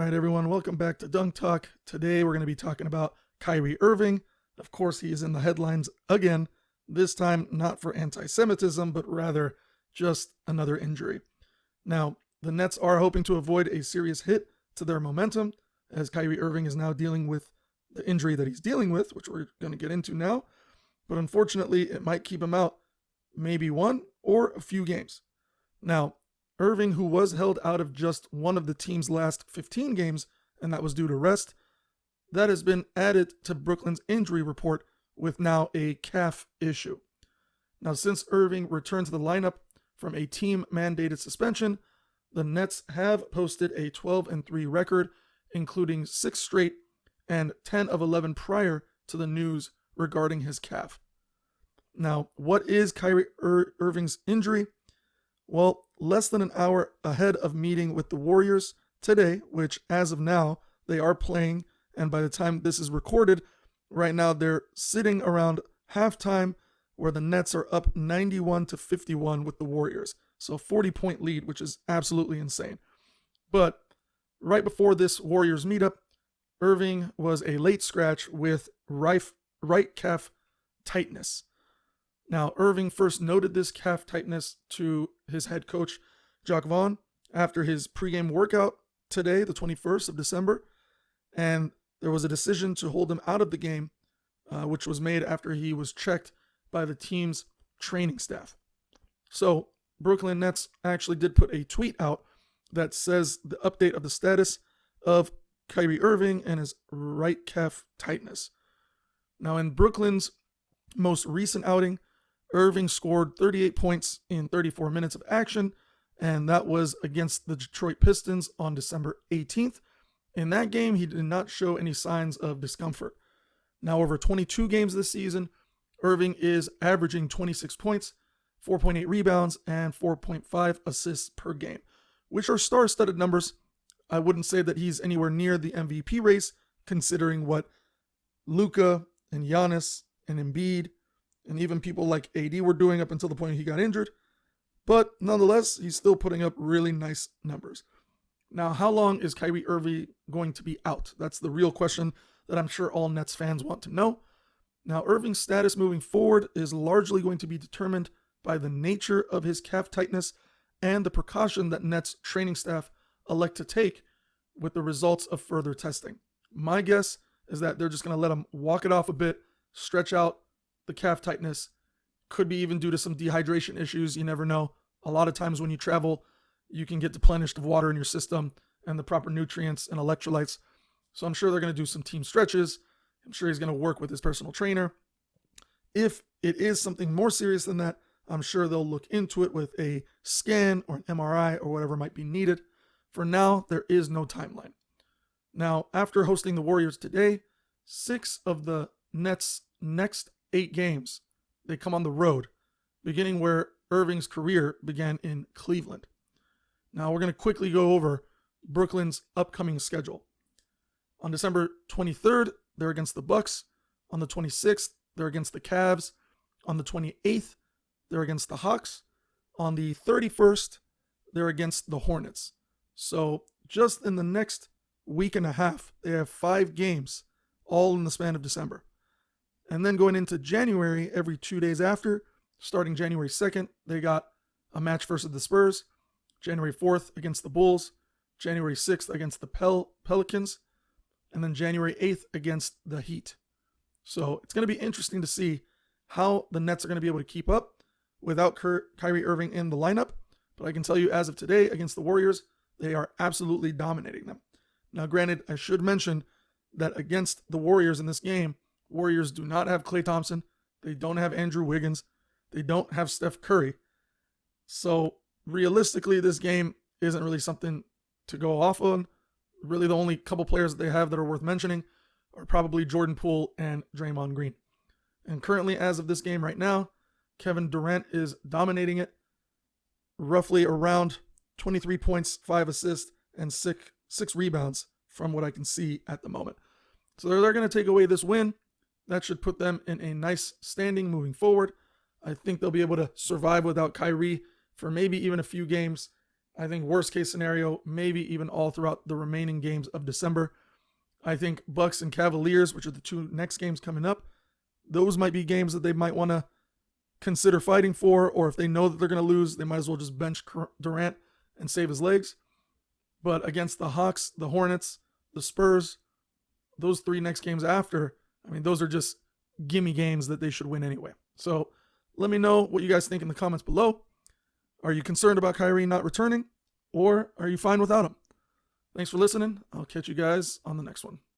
right, everyone, welcome back to Dunk Talk. Today we're going to be talking about Kyrie Irving. Of course, he is in the headlines again, this time not for anti-Semitism, but rather just another injury. Now, the Nets are hoping to avoid a serious hit to their momentum, as Kyrie Irving is now dealing with the injury that he's dealing with, which we're going to get into now. But unfortunately, it might keep him out maybe one or a few games. Now, Irving, who was held out of just one of the team's last 15 games, and that was due to rest, that has been added to Brooklyn's injury report with now a calf issue. Now, since Irving returned to the lineup from a team-mandated suspension, the Nets have posted a 12-3 record, including 6 straight and 10 of 11 prior to the news regarding his calf. Now, what is Kyrie Irving's injury? Well, less than an hour ahead of meeting with the Warriors today, which as of now, they are playing, and by the time this is recorded, right now they're sitting around halftime where the Nets are up 91-51 with the Warriors. So 40-point lead, which is absolutely insane. But right before this Warriors meetup, Irving was a late scratch with right calf tightness. Now, Irving first noted this calf tightness to his head coach, Jacques Vaughn, after his pregame workout today, the 21st of December, and there was a decision to hold him out of the game, which was made after he was checked by the team's training staff. So, Brooklyn Nets actually did put a tweet out that says the update of the status of Kyrie Irving and his right calf tightness. Now, in Brooklyn's most recent outing, Irving scored 38 points in 34 minutes of action, and that was against the Detroit Pistons on December 18th. In that game, he did not show any signs of discomfort. Now, over 22 games this season, Irving is averaging 26 points, 4.8 rebounds, and 4.5 assists per game, which are star-studded numbers. I wouldn't say that he's anywhere near the MVP race, considering what Luka and Giannis and Embiid and even people like AD were doing up until the point he got injured. But nonetheless, he's still putting up really nice numbers. Now, how long is Kyrie Irving going to be out? That's the real question that I'm sure all Nets fans want to know. Now, Irving's status moving forward is largely going to be determined by the nature of his calf tightness and the precaution that Nets training staff elect to take with the results of further testing. My guess is that they're just going to let him walk it off a bit, stretch out the calf tightness. Could be even due to some dehydration issues. You never know. A lot of times when you travel, you can get deplenished of water in your system and the proper nutrients and electrolytes. So I'm sure they're going to do some team stretches. I'm sure he's going to work with his personal trainer. If it is something more serious than that, I'm sure they'll look into it with a scan or an MRI or whatever might be needed. For now, there is no timeline. Now, after hosting the Warriors today, 6 of the Nets' next 8 games, they come on the road, beginning where Irving's career began in Cleveland. Now, we're going to quickly go over Brooklyn's upcoming schedule. On December 23rd, they're against the Bucks. On the 26th, they're against the Cavs. On the 28th, they're against the Hawks. On the 31st, they're against the Hornets. So just in the next week and a half, they have 5 games, all in the span of December. And then going into January, every 2 days after, starting January 2nd, they got a match versus the Spurs. January 4th against the Bulls. January 6th against the Pelicans. And then January 8th against the Heat. So it's going to be interesting to see how the Nets are going to be able to keep up without Kyrie Irving in the lineup. But I can tell you as of today against the Warriors, they are absolutely dominating them. Now, granted, I should mention that against the Warriors in this game, Warriors do not have Klay Thompson. They don't have Andrew Wiggins. They don't have Steph Curry. So realistically, this game isn't really something to go off on. Really, the only couple players that they have that are worth mentioning are probably Jordan Poole and Draymond Green. And currently, as of this game right now, Kevin Durant is dominating it, roughly around 23 points, 5 assists, and 6 rebounds from what I can see at the moment. So they're going to take away this win. That should put them in a nice standing moving forward. I think they'll be able to survive without Kyrie for maybe even a few games. I think worst case scenario, maybe even all throughout the remaining games of December. I think Bucks and Cavaliers, which are the 2 next games coming up, those might be games that they might want to consider fighting for, or if they know that they're going to lose, they might as well just bench Durant and save his legs. But against the Hawks, the Hornets, the Spurs, those 3 next games after, I mean, those are just gimme games that they should win anyway. So let me know what you guys think in the comments below. Are you concerned about Kyrie not returning, or are you fine without him? Thanks for listening. I'll catch you guys on the next one.